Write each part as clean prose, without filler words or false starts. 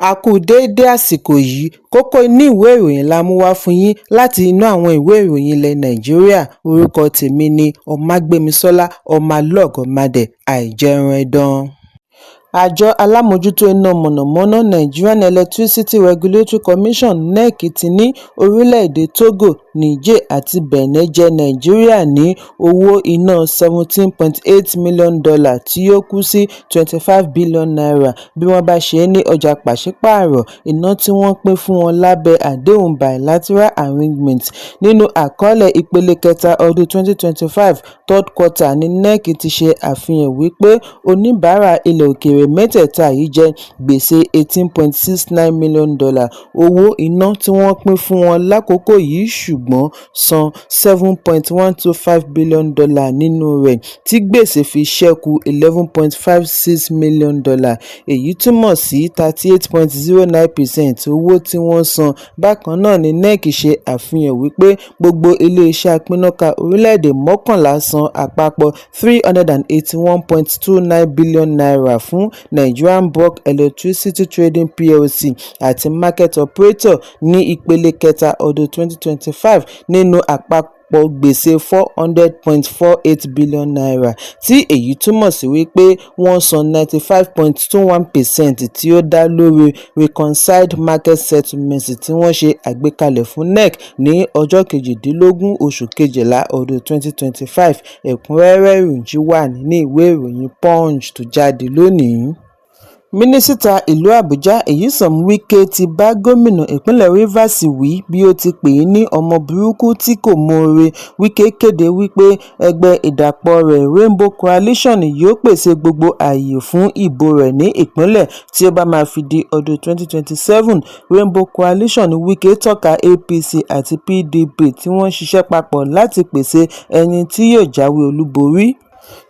A kú déédé àsìkò yìí, kókó inú ìwé ìròyìn la mú wá fún yín láti inú àwọn ìwé ìròyìn ilẹ̀ Nàìjíríà. Orúkọ tèmi ni Ọmágbémisọ́lá Ọmọlọ́gọ̀mádẹ àìjẹran ẹdán. Àjọ alámòjútó iná mọ̀nàmọ́ná Nigerian Electricity Regulatory Commission (NEC) ti ní orílẹ̀-èdè Togo, Niger àti Benin jẹ Nàìjíríà ní owó iná $17.8 million tí ó kù sí $25 billion bí wọ́n bá ṣe ní ọjà pàṣípààrọ̀ iná tí wọ́n pín fún wọn lábẹ́ àdéhùn bilateral arrangement. Nínú àkọọ́lẹ̀ ìpele kẹta ọdún 2025 third quarter ní NEC ti ṣe àfihàn wípé oníbàárà ilẹ̀ òkèèrè mẹ́tẹ̀ẹ̀ta yìí jẹ gbèsè $18.69 million owó iná tí wọ́n pín fún wọn lákòókò yìí ṣùgbọ́n san $7.125 billion nínú rẹ̀ tí gbèsè fi ṣẹ́kù $11.56 million. Èyí túmọ̀ sí 38.09% owó tí wọ́n san. Bákan náà ni NEC ṣe àfihàn wípé gbogbo ilé-iṣẹ́ apínnáká orílẹ̀-èdè mọ́kànlá san àpapọ̀ $381.29 billion fún Nigerian Bulk Electricity Trading Plc àti Market Operator ní ìpele kẹta ọdún 2025 nínú àpapọ̀ gbèsè $400.48 billion tí èyí túmọ̀ sí wípé wọ́n san 95.21% tí ó dá lórí reconciled market settlements tí wọ́n ṣe àgbékalẹ̀ fún NEC ní ọjọ́ 18 oṣù kejìlá ọdún 2025. Ẹ̀kúnrẹ́rẹ́ ìròyìn wà nínú ìwé ìròyìn Punch tó jáde lónìí. Mínísítà ìlú Àbújá Nyesom Wike ti bá gómìnà ìpínlẹ̀ Rivers wí bí ó ti pè é ní ọmọ burúkú tí kò mọ̀ọ́re. Wike kéde wípé ẹgbẹ́ ìdàpọ̀ rẹ̀ Rainbow Coalition yóò pèsè gbogbo ààyè fún ìbò rẹ̀ ní ìpínlẹ̀ tí ó bá máa fi di ọdún 2027. Rainbow Coalition Wike tọ́ka APC àti PDP tí wọ́n ṣiṣẹ́ papọ̀ láti pèsè ẹni tí yóò jáwé olúborí.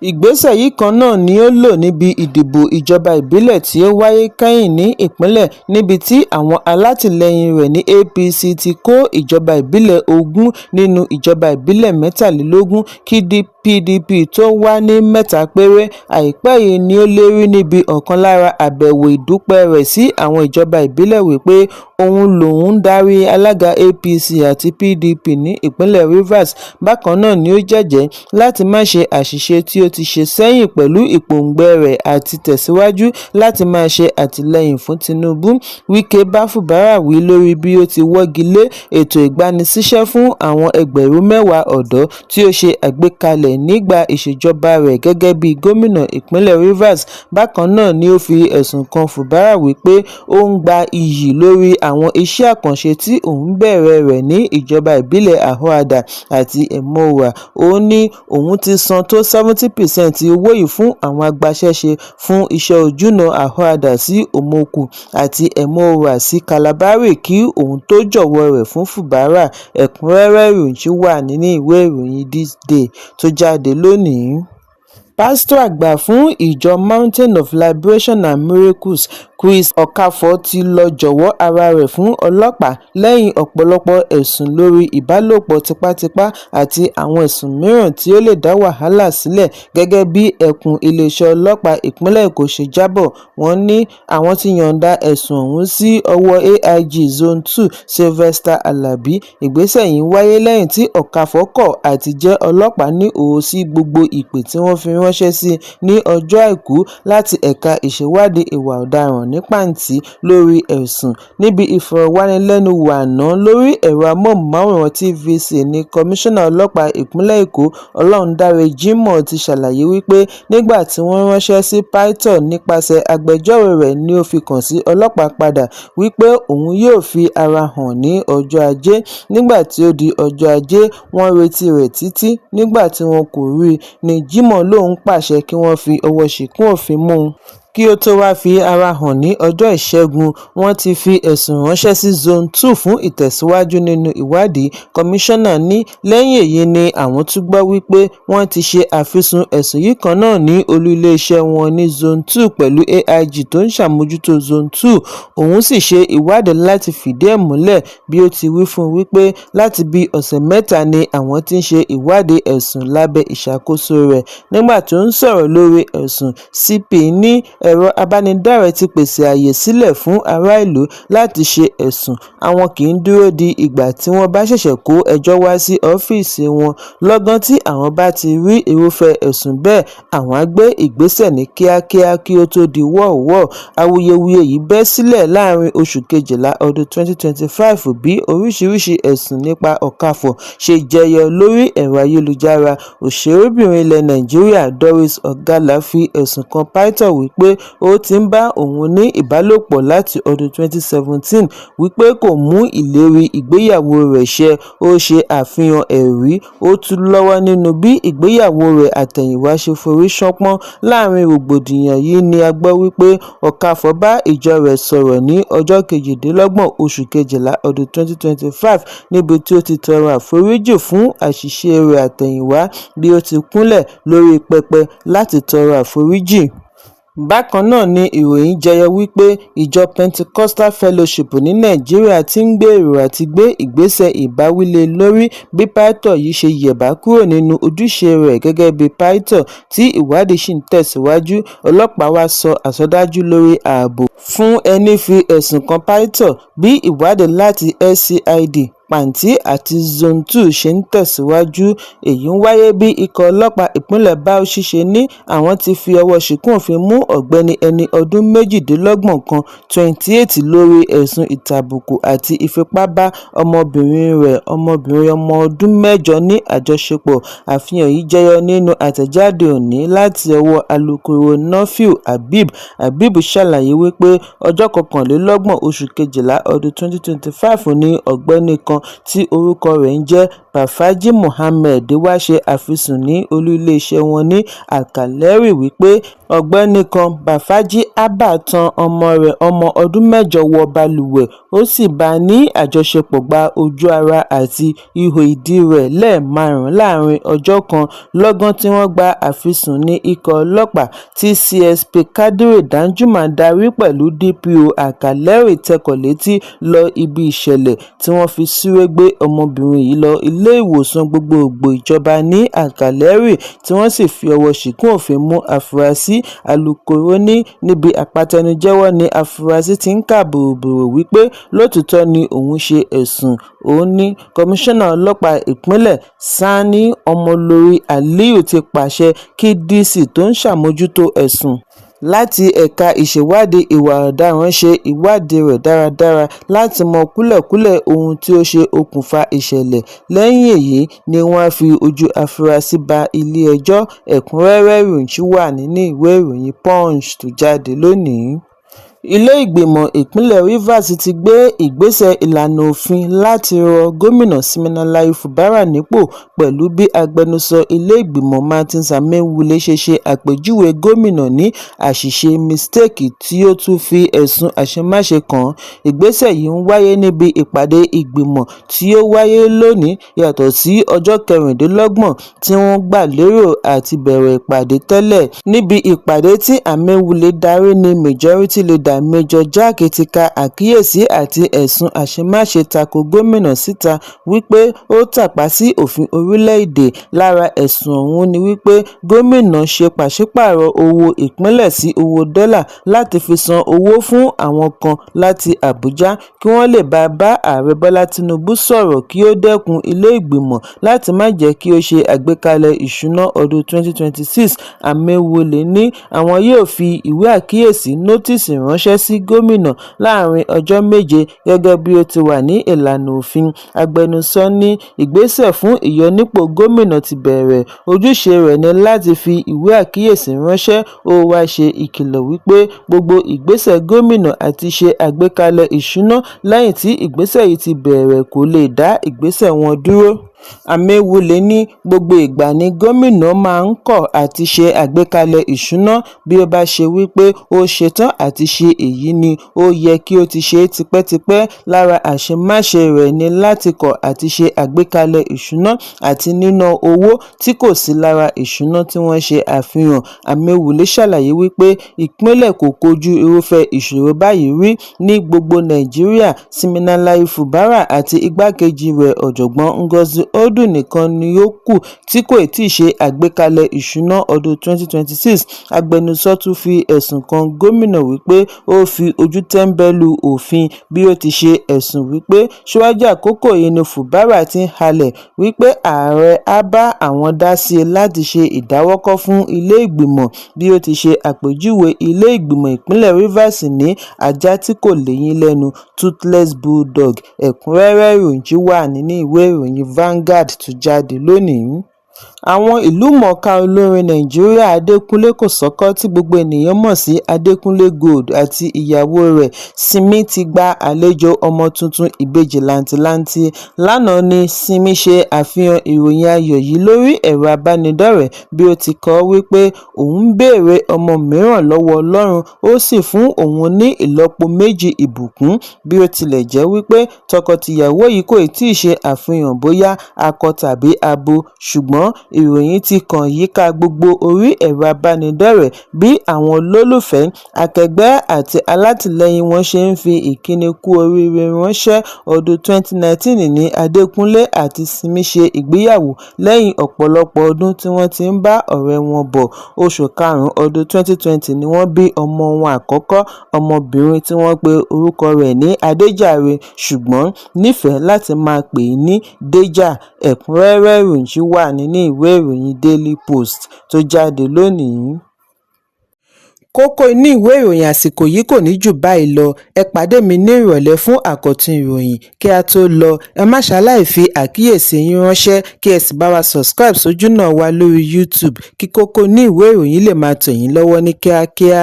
Ìgbésẹ̀ yìí kan náà ni ó lò níbi ìdìbò ìjọba ìbílẹ̀ tí ó wáyé kẹ́yìn ní ìpínlẹ̀ níbi tí àwọn alátìlẹyìn rẹ̀ ní APC ti kó ìjọba ìbílẹ̀ 20 nínú ìjọba ìbílẹ̀ 23 kí PDP tó wà ní 3 péré. Àìpẹ́ yìí ni ó lérí níbi ọ̀kan lára àbẹ̀wò ìdúpẹ́ rẹ̀ sí àwọn ìjọba ìbílẹ̀ wípé òun lòun ń darí alága APC àti PDP ní ìpínlẹ̀ Rivers. Bákan náà ni ó jẹ́jẹ́ láti má ṣe àṣìṣe tí ó ti ṣe sẹ́yìn pẹ̀lú ìpòǹgbẹ rẹ̀ àti tẹ̀síwájú láti máa ṣe àtìlẹ́yìn fún Tinubu. Wike bá Fubara wí lórí bí ó ti wọ́gi lé ètò ìgbanisíṣẹ́ fún àwọn ẹgbẹ̀rún 10 ọ̀dọ́ tí ó ṣe àgbékalẹ̀ nígbà ìṣèjọba rẹ̀ gẹ́gẹ́ bí gómìnà ìpínlẹ̀ Rivers. Bákan náà ni ó fi ẹ̀sùn kan Fubara wípé ó ń gba iyì lórí àwọn iṣẹ́ àkànṣe tí òun bẹ̀rẹ̀ rẹ̀ ní ìjọba ìbílẹ̀ Ahoada àti Emowa. Ó ní òun ti san tó 70% owó yìí fún àwọn agbaṣẹ́ṣe fún iṣẹ́ ojúnà Ahoada sí Omoku àti Emowa sí Kalabari kí òun tó jọ̀wọ́ rẹ̀ fún Fubara. Ẹ̀kúnrẹ́rẹ́ ìròyìn wà nínú ìwé ìròyìn This Day tó jáde lónìí. Pásítọ̀ àgbà fún ìjọ Mountain of Liberation and Miracles Chris Okafor ti lọ jọ̀wọ́ ara rẹ̀ fún ọlọ́pàá lẹ́yìn ọ̀pọ̀lọpọ̀ ẹ̀sùn lórí ìbálòpọ̀ tipátipá àti àwọn ẹ̀sùn mìíràn tí ó lè dá wàhálà sílẹ̀. Gẹ́gẹ́ bí ẹkùn iléeṣẹ́ ọlọ́pàá ìpínlẹ̀ Èkó ṣe jábọ̀, wọ́n ní àwọn ti yọ̀ǹda ẹ̀sùn ọ̀hún sí ọwọ́ AIG Zone 2 Sylvester Alabi. Ìgbésẹ̀ yìí wáyé lẹ́yìn tí Okafor kọ̀ àti jẹ́ ọlọ́pàá ní òó sí gbogbo ìpè tí wọ́n fi ránṣẹ́ sí ní ọjọ́ Àìkú láti ẹ̀ka ìṣèwádìí ìwà ọ̀daràn ní Pàǹtí lórí ẹ̀sùn. Níbi ìfọ̀rọ̀wánilẹ́nuwò àná lórí ẹ̀rọ amóhùnmáwòrán TVC ní Kọmíṣánná ọlọ́pàá ìpínlẹ̀ Èkó Ọlọ́rundáre Jimoh ti ṣàlàyé wípé nígbà tí wọ́n ránṣẹ́ sí Python nípasẹ̀ agbẹjọ́rò rẹ̀ ni ó fi kàn sí ọlọ́pàá padà wípé òun yóò fi ara hàn ní ọjọ́ Ajé. Nígbà tí ó di ọjọ́ Ajé, wọ́n retí rẹ̀ títí. Nígbà tí wọn kò rí i ni Jimoh lòun pàṣẹ kí wọ́n fi ọwọ́ ṣìkún òfin mú un. Kí ó tó wá fi ara hàn ní ọjọ́ Ìṣẹ́gun, wọ́n ti fi ẹ̀sùn ránṣẹ́ sí Zone 2 fún ìtẹ̀síwájú nínú ìwádìí. Kọmíṣánná ní lẹ́yìn èyí ni àwọn tún gbọ́ wípé wọ́n ti ṣe àfisùn ẹ̀sùn yìí kan náà ní olú iléeṣẹ́ wọn ní Zone 2 pẹ̀lú AIG tó ń ṣàmójútó Zone 2. Òun sì ṣe ìwádìí láti fìdí ẹ̀ múlẹ̀ bí ó ti wí fún wípé láti bí ọ̀sẹ̀ 3 ni àwọn ti ń ṣe ìwádìí ẹ̀sùn lábẹ́ ìṣàkóso rẹ̀. Nígbà tó ń sọ̀rọ̀ lórí ẹ̀sùn, CP ní ẹ̀rọ abánidárẹ̀ ti pèsè àyè sílẹ̀ fún ará ìlú láti ṣe ẹ̀sùn. Àwọn kì í dúró di ìgbà tí wọ́n bá ṣẹ̀ṣẹ̀ kó ẹjọ́ wá sí ọ́fíìsì wọn. Lọ́gán tí àwọn bá ti rí irúfẹ́ ẹ̀sùn bẹ́ẹ̀, àwọn á gbé ìgbésẹ̀ ní kíákíá kí ó tó di wọ́ọ̀wọ́. Awuyewuye yìí bẹ́ sílẹ̀ láàrin oṣù Kejìlá ọdún 2025 bí oríṣiríṣi ẹ̀sùn nípa Okafor ṣe jẹyọ lórí ẹ̀rọ ayélujára. Òṣèrébìnrin ilẹ̀ Nàìjíríà Doris Ogala fi ẹ̀sùn kan Python wípé ó ti ń bá òun ní ìbálòpọ̀ láti ọdún 2017, wípé kò mú ìlérí ìgbéyàwó rẹ̀ ṣẹ. Ó ṣe àfihàn ẹ̀rí ó tú lọ́wọ́ nínú bí ìgbéyàwó rẹ̀ àtẹ̀yìnwá ṣe forí ṣánpọ́n. Láàrin rògbòdìyàn yìí ni a gbọ́ wípé Okafor bá ìjọ rẹ̀ sọ̀rọ̀ ní ọjọ́ 28 oṣù Kejìlá ọdún 2025 níbi tí ó ti tọrọ àforíjì fún àṣìṣe rẹ̀ àtẹ̀yìnwá bí ó ti kúnlẹ̀ lórí pẹpẹ láti tọrọ àforíjì. Bákan náà ni ìròyìn jẹyọ wípé ìjọ Pentecostal Fellowship ní Nàìjíríà ti ń gbèrò àti gbé ìgbésẹ̀ ìbáwílé lórí bí Python yìí ṣe yẹ̀bá kúrò nínú ojúṣe rẹ̀ gẹ́gẹ́ bí Python tí ìwádìí sì ń tẹ̀síwájú. Ọlọ́pàá wá sọ àsọdájú lórí ààbò fún ẹni fi ẹ̀sùn kan Python bí ìwádìí láti SCID Pàǹtí àti Zone 2 ṣe ń tẹ̀síwájú. Èyí ń wáyé bí ikọ̀ ọlọ́pàá ìpínlẹ̀ Bauchi ṣe ní àwọn ti fi ọwọ́ ṣìkún òfin mú ọ̀gbẹ́ni ẹni ọdún 28 kan 28 lórí ẹ̀sùn ìtàbùkù àti ìfipábá ọmọbìnrin ọmọ ọdún 8 ní àjọṣepọ̀. Àfihàn yìí jẹyọ nínú àtẹ̀jáde òní láti ọwọ́ alukoro Nafiu Habib ṣàlàyé wípé ọjọ́ 21 oṣù Kejìlá ọdún 2025 ní ọ̀gbẹ́ni kan tí orúkọ rẹ̀ ń jẹ́ Bafaji Mohammed wá ṣe àfisùn ní olú iléeṣẹ́ wọn ní Alkaleri wípé ọ̀gbẹ́ni kan Bafaji Abba tan ọmọ rẹ̀ ọmọ ọdún 8 wọ balùwẹ̀, ó sì bá a ní àjọṣepọ̀ gba ojú ara àti ihò ìdí rẹ̀ lẹ́ẹ̀márùn-ún láàrin ọjọ́ kan. Lọ́gán tí wọ́n gba àfisùn ní ikọ̀ ọlọ́pàá tí CSP Kadiri Danjuma darí pẹ̀lú DPO Alkaleri tẹkọ̀ létí lọ ibi ìṣẹ̀lẹ̀ tí wọ́n fi súré gbé ọmọbìnrin yìí lọ ilé ìwòsàn gbogbogbò ìjọba ní Alkaleri tí wọ́n sì fi ọwọ́ ṣìkún òfin mú afurasí. Alukoro ní níbi àpatẹnujẹ́wọ́ ni afurasí ti ń kà bòròbòrò wípé lótìítọ́ ni òun ṣe ẹ̀sùn. Òun ní kọmíṣánná ọlọ́pàá ìpínlẹ̀ Sani Ọmọlórí Aliyu ti pàṣẹ kí DC tó ń ṣàmójútó ẹ̀sùn láti ẹ̀ka ìṣèwádìí ìwà ọ̀daràn ṣe ìwádìí rẹ̀ dáradára láti mọ kúlẹ̀kúlẹ̀ ohun tí ó ṣe okùnfà ìṣẹ̀lẹ̀. Lẹ́yìn èyí ni wọ́n á fi ojú afurasí ba ilé-ẹjọ́. Ẹ̀kúnrẹ́rẹ́ ìròyìn ṣì wà nínú ìwé ìròyìn Punch tó jáde lónìí. Ilé ìgbìmọ̀ ìpínlẹ̀ Rivers ti gbé ìgbésẹ̀ ìlànà òfin láti rọ gómìnà Siminalayi Fubara nípò pẹ̀lú bí agbẹnusọ ilé ìgbìmọ̀ Martin Amaewhule ṣe àpèjúwe gómìnà ní àṣìṣe mistake tí ó tún fi ẹ̀sùn àṣemáṣe kàn. Ìgbésẹ̀ yìí ń wáyé níbi ìpàdé ìgbìmọ̀ tí ó wáyé lónìí yàtọ̀ sí ọjọ́ 26 tí wọ́n gbà lérò àti bẹ̀rẹ̀ ìpàdé tẹ́lẹ̀. Níbi ìpàdé tí Amaewhule darí ní Majority Leader Major Jack ti ka àkíyèsí àti ẹ̀sùn àṣemáṣe tako gómìnà síta wípé ó tàpá sí òfin orílẹ̀-èdè. Lára ẹ̀sùn ọ̀hún ni wípé gómìnà ṣe pàṣípààrọ̀ owó ìpínlẹ̀ sí owó dọ́là láti fi san owó fún àwọn kan láti Àbújá kí wọ́n lè bá ààrẹ Bọ́lá Tinubu sọ̀rọ̀ kí ó dẹ́kun ilé ìgbìmọ̀ láti má jẹ́ kí ó ṣe àgbékalẹ̀ ìṣúná ọdún 2026. Amaewhule ní àwọn yóò fi ìwé àkíyèsí nótìsì ránṣẹ́ sí gómìnà láàrin ọjọ́ 7 gẹ́gẹ́ bí ó ti wà ní ìlànà òfin. Agbẹnusọ ní ìgbésẹ̀ fún ìyọnípò gómìnà ti bẹ̀rẹ̀. Ojúṣe rẹ̀ ni láti fi ìwé àkíyèsí ránṣẹ́. Ó wá ṣe ìkìlọ̀ wípé gbogbo ìgbésẹ̀ gómìnà àti ṣe àgbékalẹ̀ ìṣúná lẹ́yìn tí ìgbésẹ̀ yìí ti bẹ̀rẹ̀ kò lè dá ìgbésẹ̀ wọn dúró. Amaewhule ní gbogbo ìgbà ni gómìnà máa ń kọ̀ àti ṣe àgbékalẹ̀ ìṣúná. Bí ó bá ṣe wípé ó ṣetán àti ṣe èyí ni ó yẹ kí ó ti ṣe tipẹ́tipẹ́. Lára àṣemáṣe rẹ̀ ni láti kọ̀ àti ṣe àgbékalẹ̀ ìṣúná àti níná owó tí kò sí lára ìṣúná tí wọ́n ṣe àfihàn. Amaewhule ṣàlàyé wípé ìpínlẹ̀ kò kojú irúfẹ́ ìṣòro báyìí rí ní gbogbo Nàìjíríà. Siminalayi Fubara àti igbákejì rẹ̀ ọ̀jọ̀gbọ́n Ngozi ọdún nìkan ni ó kù tí kò tíì ṣe àgbékalẹ̀ ìṣúná ọdún 2026. Agbẹnusọ tún fi ẹ̀sùn kan gómìnà wípé ó fi ojú tẹ́ńbẹ́lú òfin bí ó ti ṣe ẹ̀sùn wípé síwájú àkókò yìí ni Fubara ti ń halẹ̀ wípé ààrẹ á bá àwọn dá sí láti ṣe ìdáwọ́kọ̀ fún ilé ìgbìmọ̀, bí ó ti ṣe àpèjúwe ilé ìgbìmọ̀ ìpínlẹ̀ Rivers ní ajá tí kò léyín lẹ́nu, toothless bulldog. Ẹ̀kúnrẹ́rẹ́ ìròyìn wà nínú ìwé ìròyìn Vanguard tó jáde lónìí. Àwọn ìlúmọ̀ọ́ká olórin Nàìjíríà Adékúnlé Kòsọ́kọ́ tí gbogbo ènìyàn mọ̀ sí Adékúnlé Gold àti ìyàwó rẹ̀ Simi ti gba àlejò ọmọ tuntun ìbejì làǹtìlanti. Lánàá ni Simi ṣe àfihàn ìròyìn ayọ̀ yìí lórí ẹ̀rọ abánidọ́rẹ̀ẹ́ bí ó ti kọ wípé òun ń béèrè ọmọ mìíràn lọ́wọ́ Ọlọ́run, ó sì fún òun ní ìlọ́po méjì ìbùkún. Bí ó tilẹ̀ jẹ́ wípé tọkọ-tìyàwó yìí kò tíì ṣe àfihàn bóyá akọ tàbí abo, ṣùgbọ́n ìròyìn ti kàn yíká gbogbo orí ẹ̀rọ abánidọ́rẹ̀ẹ́ bí àwọn olólùfẹ́, akẹgbẹ́ àti alátìlẹyìn wọn ṣe ń fi ìkíni kú oríire ránṣẹ́. Ọdún 2019 ni Adékúnlé àti Simi ṣe ìgbéyàwó lẹ́yìn ọ̀pọ̀lọpọ̀ ọdún tí wọ́n ti ń bá ọ̀rẹ́ wọn bọ̀. Oṣù karùn-ún ọdún 2020 ni wọ́n bí ọmọ wọn àkọ́kọ́, ọmọbìnrin tí wọ́n pe orúkọ rẹ̀ ní Adéjàre ṣùgbọ́n nífẹ̀ẹ́ láti máa pè é ní Déjà. Ẹ̀kúnrẹ́rẹ́ ìròyìn wà nínú ìwé ìròyìn Daily Post tó jáde lónìí. Kókó inú ìwé ìròyìn àsìkò yìí kò ní jù báyìí lọ. Ẹ pàdé mi ní ìrọ̀lẹ́ fún àkọ́tún ìròyìn. Kí a tó lọ, ẹ má ṣaláì fi àkíyèsí yín ránṣẹ́ kí ẹ sì bá wa subscribe sójú náà wa lórí YouTube kí kókó inú ìwé ìròyìn lè máa tẹ̀ yín lọ́wọ́ ní kíákíá.